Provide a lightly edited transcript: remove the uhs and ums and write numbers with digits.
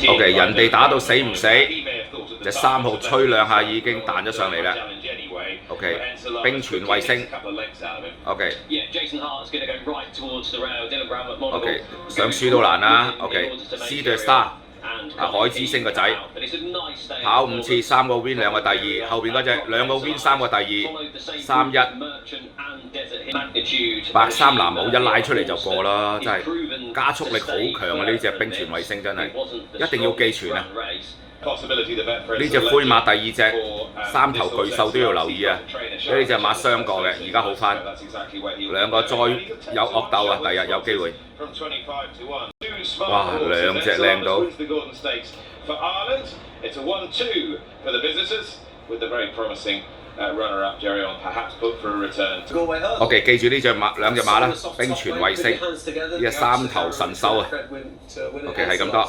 OK， 人哋打到死唔死，隻3號吹兩下已經彈咗上嚟啦。OK， 冰泉衛星。OK， OK， 想輸都難啦。OK，C the Star。海之星個仔跑5次，3個 win 2個第二，後邊嗰隻2個 win 3個第二，3-1。白衫藍帽一拉出嚟就過啦，真係加速力好強啊！呢隻冰泉衛星真係一定要記全啊！呢隻灰馬第2隻3頭巨獸都要留意啊！呢隻馬傷過嘅，而家好翻，2個再有惡鬥啊！第日有機會。哇，2隻靚到！OK， 記住呢2隻馬啦，冰泉衛星，呢隻3頭神獸啊！OK， 係咁多。